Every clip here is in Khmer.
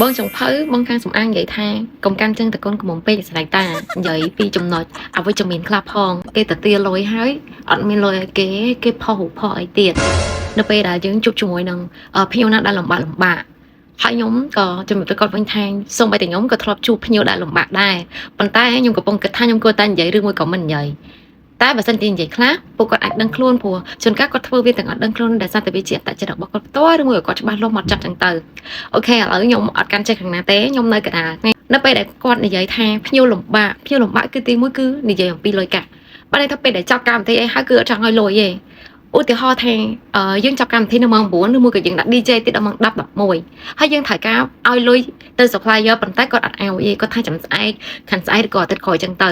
បងចុងភៅបងខាងសំអាងនិយាយថាកុំកាន់ចឹងតកូនកំមុំពេកស្ដាយតានិយាយពីចំណុចអវិជ្ជមានខ្លះផងគេទៅទាលុយហើយអត់មានលុយឲ្យគេផុសរូបផុសអីទៀតនៅពេលដែលយើងជួបជាមួយនឹងភ្ញៀវណាដែលលំបាកហើយខ្ញុំក៏ជំរាបទៅគាត់វិញថាសូម្បីតែខ្ញុំក៏ធ្លាប់ជួបភ្ញៀវដែលលំបាកដែរប៉ុន្តែខ្ញុំកំពុងគិតថាខ្ញុំគួរតែនិយាយឬមួយក៏មិននិយាយតែបើសិនជានិយាយខ្លះពួកគាត់អាចដឹងខ្លួនព្រោះជួនកាលគាត់ធ្វើវាទាំងអត់ដឹងខ្លួនដែលសារតែវាជាអត្តចរិតរបស់គាត់ផ្ទាល់ឬមួយក៏គាត់ច្បាស់លាស់មកចាត់ចឹងទៅអូខេឥឡូវខ្ញុំអត់កាន់ចេះខាងណាទេខ្ញុំនៅកណ្ដាលនៅពេលដែលគាត់និយាយថាភ្ញៀវលំបាកគឺទីមួយគឺនិយាយអំពីលុយកាក់បើន័យថាពេលដែលចាប់កម្មវិធីអីហើយគឺអត់ចង់ឲ្យលុយទេឧទាហរណ៍ថាយើងចាប់កម្មវិធីនៅម៉ោង9ឬមួយក៏យើងដាក់ DJ ទៀតដល់ម៉ោង10 11ហើយយើងត្រូវការឲ្យលុយទៅ supplier ប៉ុន្តែគាត់អត់ឲ្យទេគាត់ថាចាំស្អែកខាងស្អែកឬក៏អាទិត្យក្រោយចឹងទៅ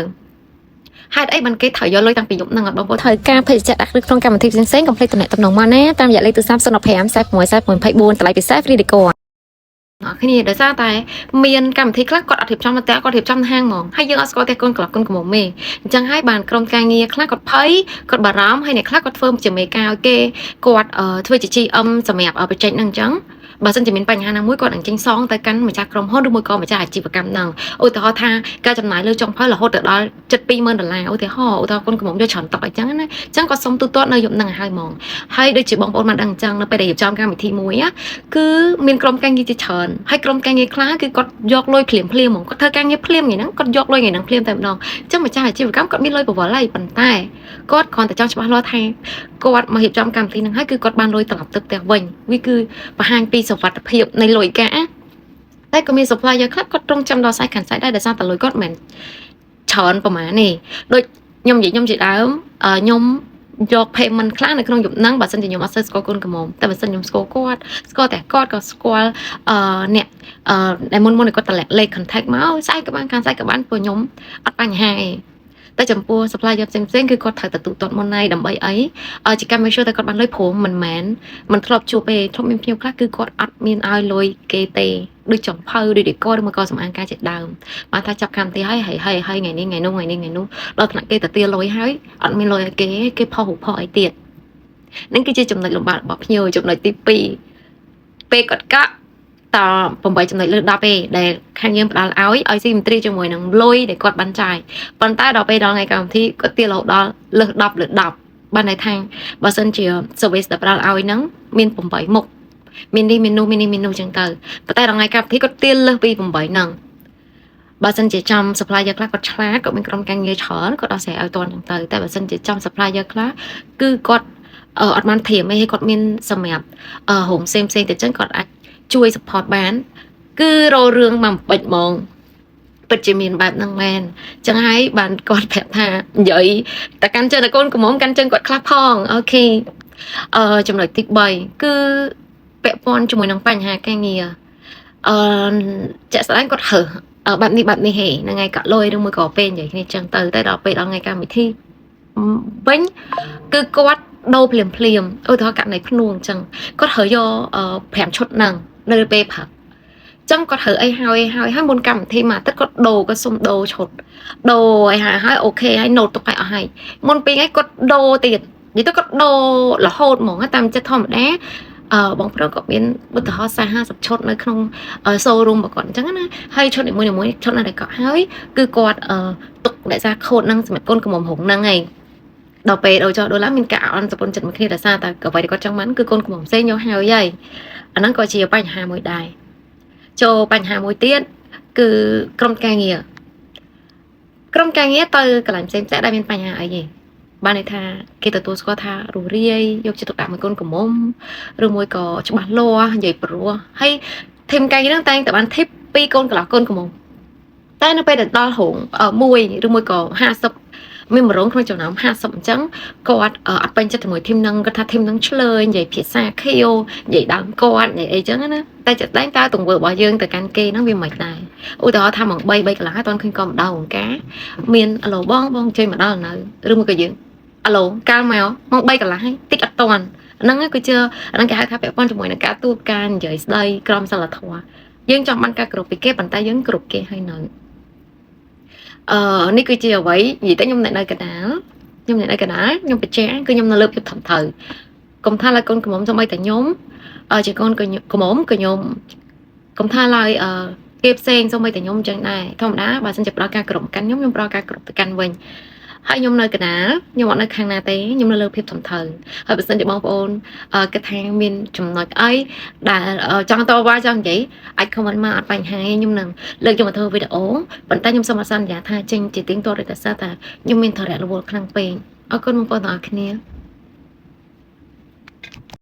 ហេតុអីបានគេត្រូវយកលុយតាំងពីយប់ហ្នឹងអត់បងប្អូនត្រូវការភេទជ្ជៈដាក់ក្នុងកម្មវិធីផ្សេងៗកុំភ្លេចតំណែងមកណាតាមរយៈលេខទូរស័ព្ទ015 46 24តម្លៃពិសេស free decor គ្នាដោយសារតែមានកម្មវិធីខ្លះគាត់អត់រៀបចំតែគាត់រៀបចំហាងហ្មងហើយយើងអត់ស្គាល់តែកូនក្លឹបកូនកំមុំទេអញ្ចឹងហើយបានក្រុមការងារខ្លះគាត់ភ័យគាត់បារម្ភហើយអ្នកខ្លះគាត់ធ្វើជាមេការឲ្យគេគាត់ធ្វើជា GM សម្រាប់បច្ចេកហ្នឹងអញ្ចឹងបើសិនជាមានបញ្ហាណាមួយគាត់នឹងចេញសងទៅកាន់ម្ចាស់ក្រុមហ៊ុនឬមួយក៏ម្ចាស់អាជីវកម្មហ្នឹងឧទាហរណ៍ថាការចំណាយលើចុងភៅរហូតដល់$72000ឧទាហរណ៍កូនកំមុំយកច្រើនតុកអញ្ចឹងណាអញ្ចឹងគាត់សុំទូទាត់នៅយប់ហ្នឹងឲ្យហ្មងហើយដូចជាបងប្អូនបានដឹងអញ្ចឹងនៅពេលដែលរៀបចំកម្មវិធីមួយគឺមានក្រុមការងារជាច្រើនហើយក្រុមការងារខ្លះគឺគាត់យកលុយភ្លាមហ្មងគាត់ធ្វើការងារភ្លាមថ្ងៃហ្នឹងគាត់យកលុយថ្ងៃហ្នឹងភ្លាមតែម្ដងអញ្ចឹងម្ចាស់អាជីវកម្មគាត់មានលុយបវរហើយប៉ុន្តែគាត់គ្រាន់តែចង់ច្បាស់លាស់ថាគាត់មករៀបចំកម្មវិធីហ្នឹងហើយគឺគាត់បានលុយត្រឡប់ទៅផ្ទះវិញវាគឺបង្ហាញពីសុវត្ថិភាពនៃលុយកាក់តែក៏មាន supplier ខ្លះគាត់ត្រង់ចាំដល់សាច់ខាងសាច់ដែរដោយសារតែលុយគាត់មិនច្រើនប្រហែលនេះដូចខ្ញុំនិយាយខ្ញុំជាដើមខ្ញុំយក payment ខ្លះនៅក្នុងយប់ហ្នឹងបើសិនជាខ្ញុំអត់សូវស្គាល់កូនកំមុំតែបើសិនខ្ញុំស្គាល់គាត់ស្គាល់តែគាត់ក៏ស្គាល់អ្នកដែលមុនគាត់តម្លាក់លេខ contact មកស្អែកក៏បានខាងស្អែកក៏បានព្រោះខ្ញុំអត់បញ្ហាទេតែចំពោះ supplier ផ្សេងៗគឺគាត់ត្រូវទៅទូទាត់មុនហើយដើម្បីអីជាការ make sure តែគាត់បានលុយព្រមមិនធ្លាប់ជួបទេធ្លាប់មានភ្ញៀវខ្លះគឺគាត់អត់មានឲ្យលុយគេទេដូចចុងភៅដូចដេកឬមកក៏សម្អាងការជាដើមបានថាចាប់កម្មវិធីហើយថ្ងៃនេះដល់ថ្នាក់គេទៅទាលុយហើយអត់មានលុយឲ្យគេផុសរូបផុសអីទៀតហ្នឹងគឺជាចំណុចលំបាករបស់ភ្ញៀវចំណុចទី2ពេលគាត់កាក់ត8ចំណុចលើ10ទេដែលខាងយើងផ្ដល់ឲ្យស៊ីមត្រីជាមួយនឹងលុយដែលគាត់បានចាយប៉ុន្តែដល់ពេលដល់ថ្ងៃកម្មវិធីគាត់ទារហូតដល់លើស10លើ10បានន័យថាបើសិនជា service ដែលផ្ដល់ឲ្យហ្នឹងមាន8មុខមាននេះមាននោះចឹងទៅប៉ុន្តែដល់ថ្ងៃកម្មវិធីគាត់ទារលើសពី8ហ្នឹងបើសិនជាចំ supplier ខ្លះគាត់ឆ្លាតគាត់មានក្រុមការងារច្រើនគាត់ដោះស្រាយឲ្យតន់ចឹងទៅតែបើសិនជាចំ supplier ខ្លះគឺគាត់អត់បានធៀមទេគាត់មានសម្រាប់រោងផ្សេងទៅចឹងគាត់អាចជួយ support បានគឺរោរឿងមកបិចហ្មងពិតជាមានបែបហ្នឹងមែនចឹងហើយបានគាត់ប្រាប់ថានិយាយតែកាន់ជើងតែកូនកំមុំកាន់ជើងគាត់ខ្លះផងអូខេចំណុចទី3គឺពាក់ព័ន្ធជាមួយនឹងបញ្ហាការងារជាក់ស្ដែងគាត់ហើបែបនេះហេថ្ងៃកាក់លុយឬមួយក៏ពេលនិយាយគ្នាចឹងទៅតែដល់ពេលដល់ថ្ងៃកម្មវិធីវិញគឺគាត់ដូរភ្លាមឧទាហរណ៍ករណីភ្នួងអញ្ចឹងគាត់ហើយក5ឈុតហ្នឹងនៅពេលព្រឹកចឹងគាត់ហៅអីហើយមុនកម្មវិធីមកទឹកគាត់ដូរគាត់សុំដូរឈុតដូរឲ្យហើយអូខេហើយ note ទុកឲ្យអស់ហើយមុនពីថ្ងៃគាត់ដូរទៀតនិយាយទៅគាត់ដូររហូតហ្មងតាមចិត្តធម្មតាបងប្រុសក៏មានឧទាហរណ៍40-50ឈុតនៅក្នុង showroom របស់គាត់អញ្ចឹងណាហើយឈុតនីមួយឈុតណាដែលគាត់ហើយគឺគាត់ទុករក្សាខូតហ្នឹងសម្រាប់កូនកំមុំហុងហ្នឹងហើយដល់ពេលដល់ចុះដល់មានការអន់សពុនចិត្តមួយគ្នាដោយសារតែអ្វីដែលគាត់ចង់បានគឺកូនកំមុំផ្សេងយកហើយអាហ្នឹងក៏ជាបញ្ហាមួយដែរចូលបញ្ហាមួយទៀតគឺក្រុមការងារទៅកន្លែងផ្សេងដែលមានបញ្ហាអីទេបានន័យថាគេទទួលស្គាល់ថារស់រាយយកចិត្តទុកដាក់មួយកូនកំមុំឬមួយក៏ច្បាស់លាស់និយាយព្រោះហើយធីមការងារហ្នឹងតែងតែបានធីបពីកូនកន្លះកូនកំមុំតែនៅពេលដល់ហង1ឬមួយក៏50មាន1រងក្នុងចំណោម50អញ្ចឹងគាត់អត់ពេញចិត្តជាមួយធីមហ្នឹងគាត់ថាធីមហ្នឹងឆ្លើយនិយាយភាសាខៀវនិយាយដើមគាត់និយាយអីចឹងណាតែចិត្តតែងតើទង្វើរបស់យើងទៅកាន់គេហ្នឹងវាមិនដែរឧទាហរណ៍ថាម៉ោង3កន្លះអត់ឃើញក៏ម្ដងអង្គការមានអាឡូបងជួយមកដល់នៅឬមួយក៏យើងអាឡូកាលមកម៉ោង3កន្លះហើយតិចអត់តាន់ហ្នឹងគឺជាហ្នឹងគេហៅថាពាក់ព័ន្ធជាមួយនឹងការទូតការនិយាយស្ដីក្រមសីលធម៌យើងចង់បានការគោរពពីគេប៉ុន្តែយើងគោរពគេហើយនៅនេះគឺជាអ្វីនិយាយតែខ្ញុំអ្នកនៅកណ្ដាលខ្ញុំបញ្ជាក់គឺខ្ញុំនៅលើភាពត្រឹមត្រូវកុំថាឡើយកូនកំមុំសូម្បីតែខ្ញុំជាកូនកំមុំក៏ខ្ញុំ កុំថាឡើយគេផ្សេងសូម្បីតែខ្ញុំចឹងដែរធម្មតាបើសិនជាផ្ដល់ការគោរពកាន់ខ្ញុំផ្ដល់ការគោរពទៅកាន់វិញហើយខ្ញុំនៅកណ្ដាលខ្ញុំអត់នៅខាងណាទេខ្ញុំនៅលើភាពធំធៅហើយបើសិនជាបងប្អូនគិតថាមានចំណុចអីដែលចង់តវ៉ាចង់និយាយអាច comment មកអត់បញ្ហាទេខ្ញុំនឹងលើកយកមកធ្វើវីដេអូប៉ុន្តែខ្ញុំសូមអសន្យាថាចេញជាទៀងទាត់ឬតែសារថាខ្ញុំមានធរៈរវល់ខ្លាំងពេកអរគុណបងប្អូនទាំងអស់គ្នា